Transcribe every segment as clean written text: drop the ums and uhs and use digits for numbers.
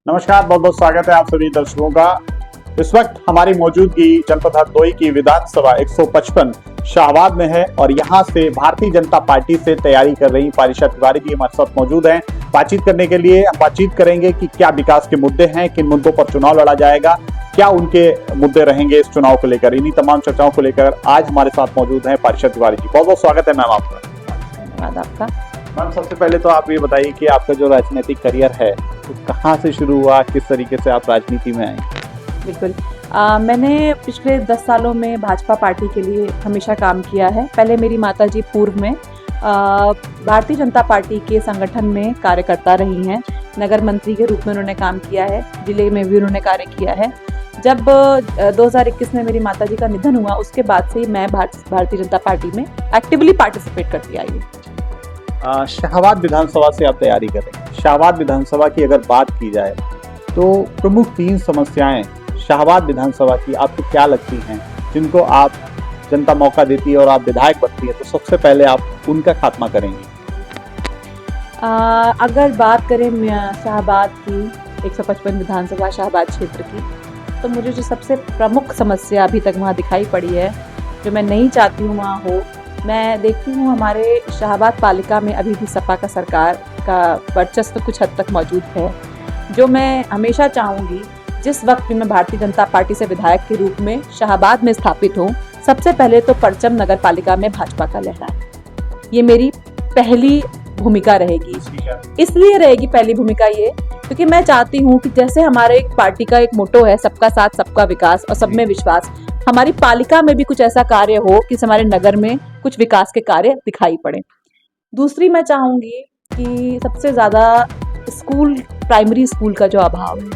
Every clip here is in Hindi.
नमस्कार, बहुत बहुत स्वागत है आप सभी दर्शकों का। इस वक्त हमारी मौजूदगी जनपद हरदोई की विधानसभा 155 शाहबाद में है और यहाँ से भारतीय जनता पार्टी से तैयारी कर रही पारिषद तिवारी जी हमारे साथ मौजूद हैं। बातचीत करने के लिए हम बातचीत करेंगे कि क्या विकास के मुद्दे हैं, किन मुद्दों पर चुनाव लड़ा जाएगा, क्या उनके मुद्दे रहेंगे इस चुनाव को लेकर। इन्हीं तमाम चर्चाओं को लेकर आज हमारे साथ मौजूद हैं पारिषद तिवारी जी। बहुत बहुत स्वागत है मैम आपका। धन्यवाद आपका। मैम, सबसे पहले तो आप ये बताइए कि आपका जो राजनीतिक करियर है तो कहाँ से शुरू हुआ, किस तरीके से आप राजनीति में आए? बिल्कुल, मैंने पिछले 10 सालों में भाजपा पार्टी के लिए हमेशा काम किया है। पहले मेरी माताजी पूर्व में भारतीय जनता पार्टी के संगठन में कार्यकर्ता रही हैं। नगर मंत्री के रूप में उन्होंने काम किया है, जिले में भी उन्होंने कार्य किया है। जब 2021 में मेरी माताजी का निधन हुआ, उसके बाद से मैं भारतीय जनता पार्टी में एक्टिवली पार्टिसिपेट करती आई हूँ। शाहबाद विधानसभा से आप तैयारी कर रहे हैं। शाहबाद विधानसभा की अगर बात की जाए तो प्रमुख 3 समस्याएं शाहबाद विधानसभा की आपको क्या लगती हैं, जिनको आप जनता मौका देती है और आप विधायक बनती है तो सबसे पहले आप उनका खात्मा करेंगी? अगर बात करें शाहबाद की 155 विधानसभा शाहबाद क्षेत्र की, तो मुझे जो सबसे प्रमुख समस्या अभी तक वहाँ दिखाई पड़ी है, जो मैं नहीं चाहती हूँ वहाँ हो, मैं देखती हूँ हमारे शाहबाद पालिका में अभी भी सपा का सरकार का वर्चस्व कुछ हद तक मौजूद है। जो मैं हमेशा चाहूँगी, जिस वक्त भी मैं भारतीय जनता पार्टी से विधायक के रूप में शाहबाद में स्थापित हूँ, सबसे पहले तो परचम नगर पालिका में भाजपा का लहराए। ये मेरी पहली भूमिका रहेगी। इसलिए रहेगी पहली भूमिका ये, क्योंकि मैं चाहती हूँ कि जैसे हमारे पार्टी का एक मोटो है सबका साथ सबका विकास और सब में विश्वास, हमारी पालिका में भी कुछ ऐसा कार्य हो कि हमारे नगर में कुछ विकास के कार्य दिखाई पड़े। दूसरी, मैं चाहूँगी कि सबसे ज़्यादा स्कूल, प्राइमरी स्कूल का जो अभाव है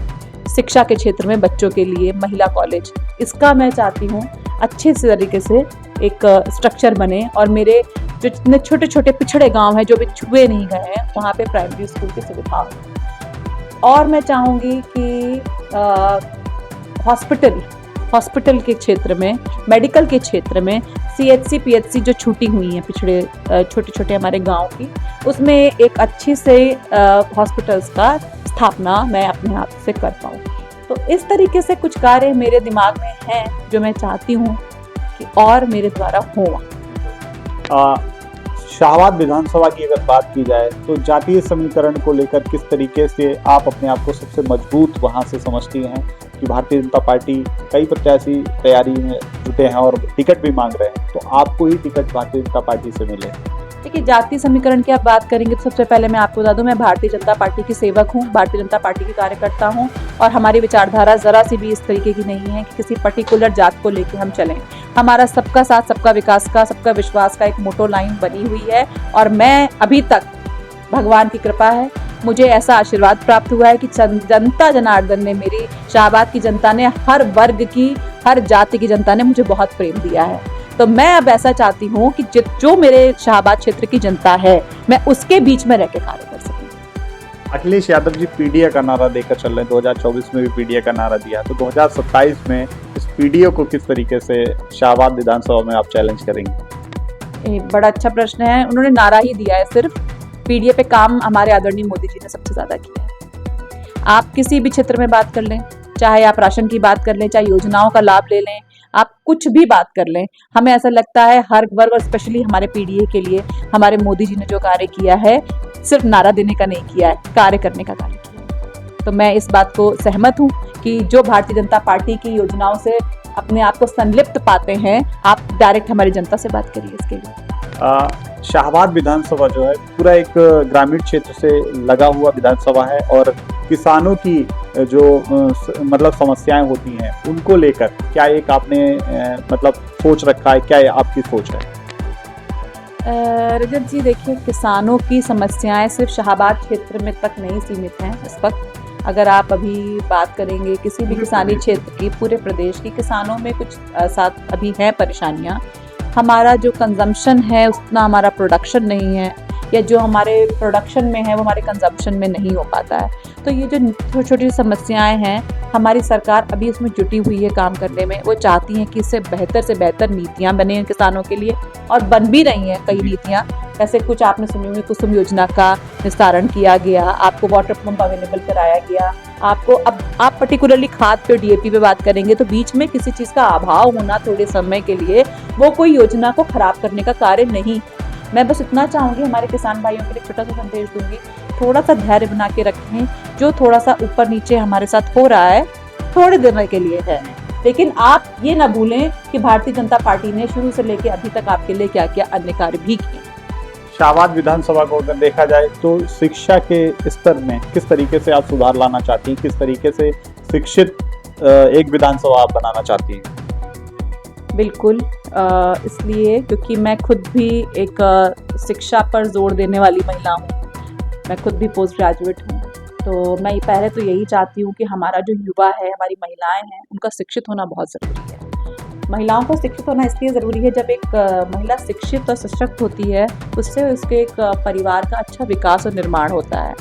शिक्षा के क्षेत्र में बच्चों के लिए, महिला कॉलेज, इसका मैं चाहती हूँ अच्छे से तरीके से एक स्ट्रक्चर बने और मेरे जो जितने छोटे छोटे पिछड़े गांव हैं जो भी छुए नहीं गए हैं, वहाँ पे प्राइमरी स्कूल की सुविधा हो। और मैं चाहूँगी कि हॉस्पिटल के क्षेत्र में, मेडिकल के क्षेत्र में CHC PHC जो छूटी हुई हैं पिछड़े छोटे छोटे हमारे गांव की, उसमें एक अच्छी से हॉस्पिटल्स का स्थापना मैं अपने हाथ से कर पाऊँ। तो इस तरीके से कुछ कार्य मेरे दिमाग में हैं जो मैं चाहती हूँ कि और मेरे द्वारा हो। शाहबाद विधानसभा की अगर बात की जाए तो जातीय समीकरण को लेकर किस तरीके से आप अपने आप को सबसे मजबूत वहां से समझती हैं कि भारतीय जनता पार्टी कई प्रत्याशी तैयारी में जुटे हैं और टिकट भी मांग रहे हैं, तो आपको ही टिकट भारतीय जनता पार्टी से मिले? देखिए, जातीय समीकरण की आप बात करेंगे तो सबसे पहले मैं आपको बता दूं, मैं भारतीय जनता पार्टी की सेवक हूं, भारतीय जनता पार्टी की कार्यकर्ता हूं और हमारी विचारधारा जरा सी भी इस तरीके की नहीं है कि किसी पर्टिकुलर जात को लेकर हम चलें। हमारा सबका साथ सबका विकास का, सबका विश्वास का एक मोटो लाइन बनी हुई है और मैं अभी तक, भगवान की कृपा है, मुझे ऐसा आशीर्वाद प्राप्त हुआ है कि जनता जनार्दन ने, मेरी शाहबाद की जनता ने, हर वर्ग की, हर जाति की जनता ने मुझे बहुत प्रेम दिया है। तो मैं अब ऐसा चाहती हूँ कि जो मेरे शाहबाद क्षेत्र की जनता है, मैं उसके बीच में रह के कार्य कर सकूँ। अखिलेश यादव जी पीडीए का नारा देकर चल रहे हैं, 2024 में भी पीडीए का नारा दिया, तो 2027 में इस पीडीए को किस तरीके से शाहबाद विधानसभा में आप चैलेंज करेंगे? बड़ा अच्छा प्रश्न है। उन्होंने नारा ही दिया है, सिर्फ पीडीए पे काम हमारे आदरणीय मोदी जी ने सबसे ज्यादा किया है। आप किसी भी क्षेत्र में बात कर लें, चाहे आप राशन की बात कर लें, चाहे योजनाओं का लाभ ले लें, आप कुछ भी बात कर लें, हमें ऐसा लगता है हर वर्ग और स्पेशली हमारे पीडीए के लिए हमारे मोदी जी ने जो कार्य किया है, सिर्फ नारा देने का नहीं किया है, कार्य करने का कार्य किया है। तो मैं इस बात को सहमत हूँ कि जो भारतीय जनता पार्टी की योजनाओं से अपने आप को संलिप्त पाते हैं, आप डायरेक्ट हमारी जनता से बात करिए इसके लिए। शाहबाद विधानसभा जो है पूरा एक ग्रामीण क्षेत्र से लगा हुआ विधानसभा है और किसानों की जो मतलब समस्याएं होती हैं उनको लेकर क्या एक आपने मतलब सोच रखा है, क्या आपकी सोच है? रजत जी, देखिए, किसानों की समस्याएं सिर्फ शाहबाद क्षेत्र में तक नहीं सीमित हैं। इस वक्त अगर आप अभी बात करेंगे किसी भी किसानी क्षेत्र की, पूरे प्रदेश की किसानों में कुछ साथ अभी है परेशानियां। हमारा जो कंजम्पशन है उतना हमारा प्रोडक्शन नहीं है, या जो हमारे प्रोडक्शन में है वो हमारे कंजम्पशन में नहीं हो पाता है। तो ये जो छोटी छोटी समस्याएं हैं, हमारी सरकार अभी उसमें जुटी हुई है काम करने में। वो चाहती हैं कि इससे बेहतर नीतियां बने किसानों के लिए, और बन भी रही हैं कई नीतियां। जैसे कुछ आपने सुनी होंगी, कुसुम योजना का निस्तारण किया गया, आपको वाटर पंप अवेलेबल कराया गया, आपको, अब आप पर्टिकुलरली खाद पे डीएपी पे बात करेंगे तो बीच में किसी चीज़ का अभाव होना थोड़े समय के लिए वो कोई योजना को खराब करने का कार्य नहीं। मैं बस इतना चाहूँगी, हमारे किसान भाइयों के लिए छोटा सा संदेश दूंगी, थोड़ा सा धैर्य बना के रखें। जो थोड़ा सा ऊपर नीचे हमारे साथ हो रहा है थोड़े दिन के लिए है, लेकिन आप ये ना भूलें कि भारतीय जनता पार्टी ने शुरू से लेकर अभी तक आपके लिए क्या क्या अन्य कार्य भी किए। शाहबाद विधानसभा को अगर देखा जाए तो शिक्षा के स्तर में किस तरीके से आप सुधार लाना चाहती हैं, किस तरीके से शिक्षित एक विधानसभा आप बनाना चाहती हैं? बिल्कुल, इसलिए क्योंकि मैं खुद भी एक शिक्षा पर जोर देने वाली महिला हूँ। मैं खुद भी पोस्ट ग्रेजुएट हूँ, तो मैं पहले तो यही चाहती हूँ कि हमारा जो युवा है, हमारी महिलाएं हैं, उनका शिक्षित होना बहुत ज़रूरी है। महिलाओं को शिक्षित होना इसलिए ज़रूरी है, जब एक महिला शिक्षित और सशक्त होती है उससे उसके एक परिवार का अच्छा विकास और निर्माण होता है।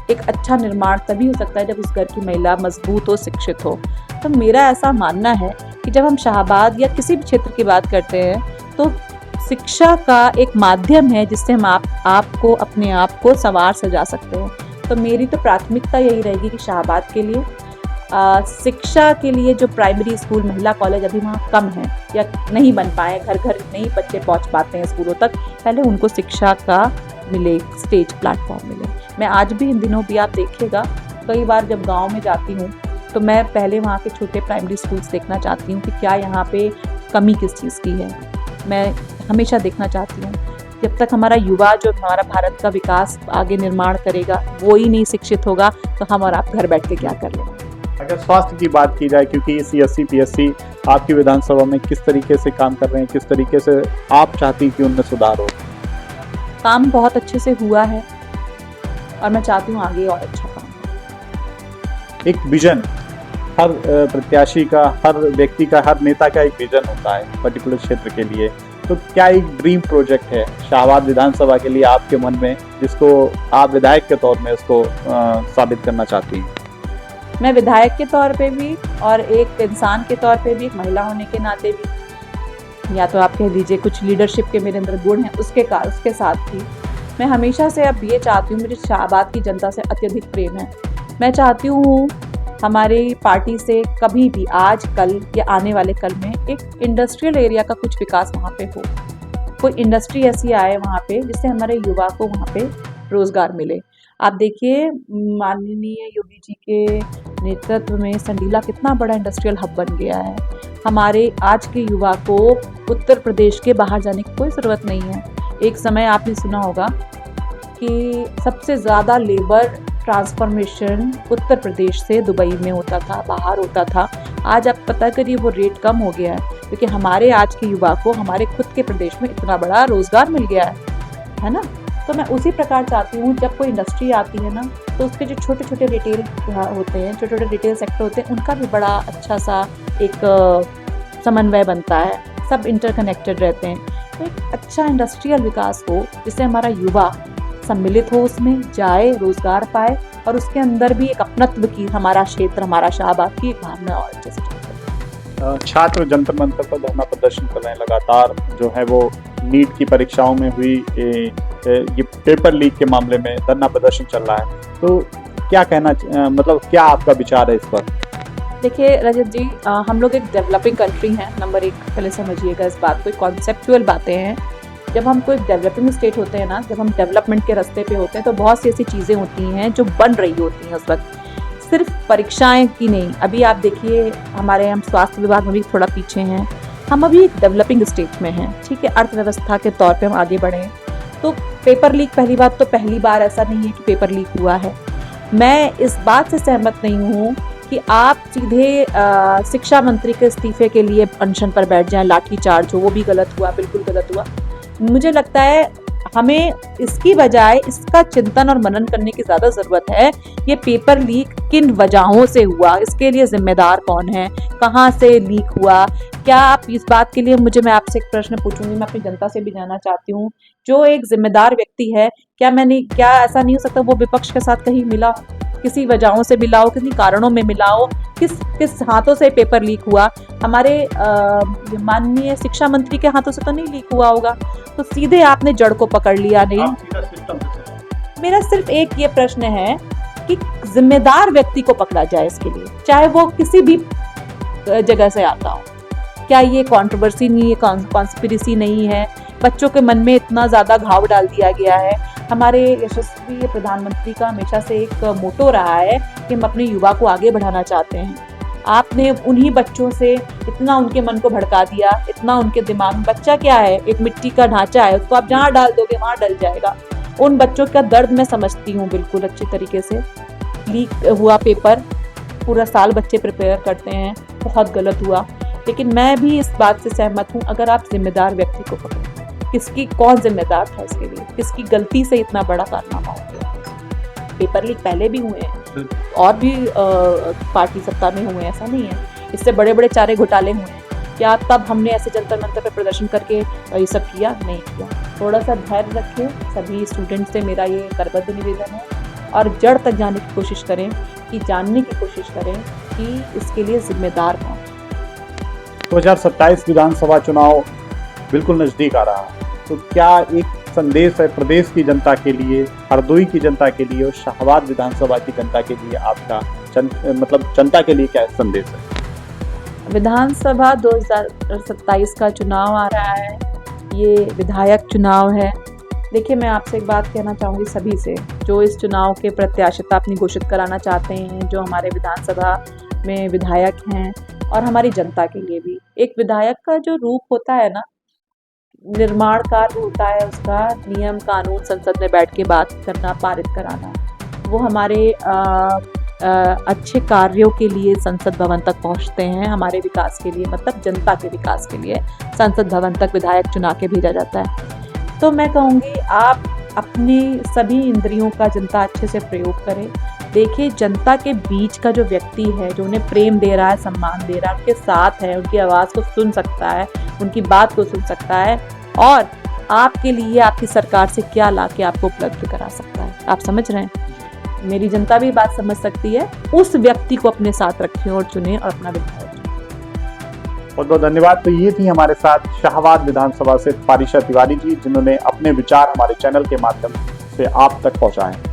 एक अच्छा निर्माण तभी हो सकता है जब उस घर की महिला मजबूत हो, शिक्षित हो। तो मेरा ऐसा मानना है कि जब हम शाहबाद या किसी भी क्षेत्र की बात करते हैं तो शिक्षा का एक माध्यम है जिससे हम आपको अपने आप को संवार सजा सकते हैं। तो मेरी तो प्राथमिकता यही रहेगी कि शाहबाद के लिए शिक्षा के लिए जो प्राइमरी स्कूल, महिला कॉलेज अभी वहाँ कम है या नहीं बन पाए, घर घर नहीं बच्चे पहुँच पाते हैं स्कूलों तक, पहले उनको शिक्षा का मिले, स्टेज प्लेटफॉर्म मिले। मैं आज भी इन दिनों भी आप देखिएगा, कई बार जब गांव में जाती हूँ तो मैं पहले वहाँ के छोटे प्राइमरी स्कूल्स देखना चाहती हूँ कि क्या यहाँ पे कमी किस चीज़ की है। मैं हमेशा देखना चाहती हूँ, जब तक हमारा युवा, जो हमारा भारत का विकास आगे निर्माण करेगा, वो ही नहीं शिक्षित होगा तो हम और आप घर बैठ के क्या कर लेंगे। अगर स्वास्थ्य की बात की जाए, क्योंकि CSC PSC आपकी विधानसभा में किस तरीके से काम कर रहे हैं, किस तरीके से आप चाहती कि उनमें सुधार हो? काम बहुत अच्छे से हुआ है और मैं चाहती हूँ आगे और अच्छा काम हो। एक विजन हर प्रत्याशी का, हर व्यक्ति का, हर नेता का एक विजन होता है पर्टिकुलर क्षेत्र के लिए। तो क्या एक ड्रीम प्रोजेक्ट है शाहबाद विधानसभा के लिए आपके मन में, जिसको आप विधायक के तौर में उसको साबित करना चाहती हैं? मैं विधायक के तौर पे भी और एक इंसान के तौर पे भी, एक महिला होने के नाते भी, या तो आप कह दीजिए कुछ लीडरशिप के मेरे अंदर गुण हैं, उसके साथ भी मैं हमेशा से अब ये चाहती हूँ, मुझे शाहबाद की जनता से अत्यधिक प्रेम है। मैं चाहती हूँ हमारी पार्टी से कभी भी, आज कल या आने वाले कल में, एक इंडस्ट्रियल एरिया का कुछ विकास वहाँ पे हो। कोई इंडस्ट्री ऐसी आए वहाँ पे जिससे हमारे युवा को वहाँ पे रोजगार मिले। आप देखिए, माननीय योगी जी के नेतृत्व में संडीला कितना बड़ा इंडस्ट्रियल हब बन गया है। हमारे आज के युवा को उत्तर प्रदेश के बाहर जाने की कोई ज़रूरत नहीं है। एक समय आपने सुना होगा कि सबसे ज़्यादा लेबर ट्रांसफॉर्मेशन उत्तर प्रदेश से दुबई में होता था, बाहर होता था। आज आप पता करिए वो रेट कम हो गया है, क्योंकि हमारे आज के युवा को हमारे खुद के प्रदेश में इतना बड़ा रोजगार मिल गया है ना। तो मैं उसी प्रकार चाहती हूँ, जब कोई इंडस्ट्री आती है ना, तो उसके जो छोटे छोटे रिटेल होते हैं, छोटे छोटे रिटेल सेक्टर होते हैं, उनका भी बड़ा अच्छा सा एक समन्वय बनता है, सब इंटरकनेक्टेड रहते हैं। तो एक अच्छा इंडस्ट्रियल विकास हो जिससे हमारा युवा सम्मिलित हो, उसमें जाए, रोजगार पाए, और उसके अंदर भी एक अपनत्व की, हमारा क्षेत्र, हमारा शाहबाद की एक भावना और अच्छे से। छात्र जंतर मंतर पर धरना प्रदर्शन कर रहे हैं लगातार, जो है वो नीट की परीक्षाओं में हुई ये पेपर लीक के मामले में धरना प्रदर्शन चल रहा है। तो क्या कहना, मतलब क्या आपका विचार है इस पर? देखिए रजत जी, हम लोग एक डेवलपिंग कंट्री हैं, नंबर एक, पहले समझिएगा इस बात को। कॉन्सेप्चुअल बातें हैं। जब हम कोई डेवलपिंग स्टेट होते हैं ना, जब हम डेवलपमेंट के रास्ते पे होते हैं, तो बहुत सी ऐसी चीज़ें होती हैं जो बन रही होती हैं उस वक्त, सिर्फ परीक्षाएं की नहीं। अभी आप देखिए, हम स्वास्थ्य विभाग में भी थोड़ा पीछे हैं, हम अभी एक डेवलपिंग स्टेज में हैं, ठीक है। अर्थव्यवस्था के तौर पे हम आगे बढ़े हैं। तो पेपर लीक, पहली बार ऐसा नहीं है कि पेपर लीक हुआ है। मैं इस बात से सहमत नहीं हूँ कि आप सीधे शिक्षा मंत्री के इस्तीफे के लिए अनशन पर बैठ जाएं, लाठी चार्ज हो, वो भी गलत हुआ, बिल्कुल गलत हुआ। मुझे लगता है हमें इसकी बजाय इसका चिंतन और मनन करने की ज़्यादा ज़रूरत है। ये पेपर लीक किन वजहों से हुआ, इसके लिए जिम्मेदार कौन है, कहाँ से लीक हुआ, क्या आप इस बात के लिए, मैं आपसे एक प्रश्न पूछूंगी, मैं अपनी जनता से भी जानना चाहती हूँ, जो एक जिम्मेदार व्यक्ति है, क्या ऐसा नहीं हो सकता वो विपक्ष के साथ कहीं मिला हो, किसी वजहों से मिला हो, किसी कारणों में मिला हो, किस हाथों से पेपर लीक हुआ? हमारे माननीय शिक्षा मंत्री के हाथों से तो नहीं लीक हुआ होगा। तो सीधे आपने जड़ को पकड़ लिया नहीं। मेरा सिर्फ एक ये प्रश्न है कि जिम्मेदार व्यक्ति को पकड़ा जाए इसके लिए, चाहे वो किसी भी जगह से आता हो। क्या ये कंट्रोवर्सी नहीं है, कॉन्स्पिरेसी नहीं है? बच्चों के मन में इतना ज्यादा घाव डाल दिया गया है। हमारे यशस्वी प्रधानमंत्री का हमेशा से एक मोटो रहा है कि हम अपने युवा को आगे बढ़ाना चाहते हैं। आपने उन्हीं बच्चों से इतना उनके मन को भड़का दिया, इतना उनके दिमाग में, बच्चा क्या है, एक मिट्टी का ढांचा है, उसको आप जहाँ डाल दोगे वहां डल जाएगा। उन बच्चों का दर्द मैं समझती हूँ बिल्कुल अच्छी तरीके से। लीक हुआ पेपर, पूरा साल बच्चे प्रिपेयर करते हैं, बहुत गलत हुआ। लेकिन मैं भी इस बात से सहमत हूँ, अगर आप जिम्मेदार व्यक्ति को पकड़ो, किसकी कौन जिम्मेदार था इसके लिए, किसकी गलती से इतना बड़ा कारनामा हो गया। पेपर लीक पहले भी हुए हैं और भी पार्टी सत्ता में हुए हैं, ऐसा नहीं है। इससे बड़े बड़े चारे घोटाले हुए हैं। क्या तब हमने ऐसे जंतर मंतर पर प्रदर्शन करके ये सब किया? नहीं किया। थोड़ा सा धैर्य रखें, सभी स्टूडेंट से मेरा ये करबद्ध निवेदन है, और जड़ तक जाने की कोशिश करें, कि जानने की कोशिश करें कि इसके लिए जिम्मेदार कौन। 2027 विधानसभा चुनाव बिल्कुल नजदीक आ रहा है, तो क्या एक संदेश है प्रदेश की जनता के लिए, हरदोई की जनता के लिए और शाहबाद विधानसभा की जनता के लिए, आपका मतलब जनता के लिए क्या संदेश है? विधानसभा 2027 का चुनाव आ रहा है, ये विधायक चुनाव है। देखिए, मैं आपसे एक बात कहना चाहूँगी सभी से, जो इस चुनाव के प्रत्याशिता अपनी घोषित कराना चाहते हैं, जो हमारे विधानसभा में विधायक हैं, और हमारी जनता के लिए भी। एक विधायक का जो रूप होता है ना, निर्माण कार्य होता है उसका, नियम कानून संसद में बैठ के बात करना, पारित कराना, वो हमारे अच्छे कार्यों के लिए संसद भवन तक पहुंचते हैं, हमारे विकास के लिए, मतलब जनता के विकास के लिए संसद भवन तक विधायक चुना के भेजा जाता है। तो मैं कहूँगी, आप अपने सभी इंद्रियों का जनता अच्छे से प्रयोग करें। देखिए, जनता के बीच का जो व्यक्ति है, जो उन्हें प्रेम दे रहा है, सम्मान दे रहा है, उनके साथ है, उनकी आवाज़ को सुन सकता है, उनकी बात को सुन सकता है, और आपके लिए आपकी सरकार से क्या ला के आपको उपलब्ध करा सकता है। आप समझ रहे हैं? मेरी जनता भी बात समझ सकती है। उस व्यक्ति को अपने साथ रखें और चुनें और अपना विधायक चुनें। बहुत बहुत धन्यवाद। तो ये थी हमारे साथ शाहबाद विधानसभा से पारिशा तिवारी जी, जिन्होंने अपने विचार हमारे चैनल के माध्यम से आप तक पहुंचाए।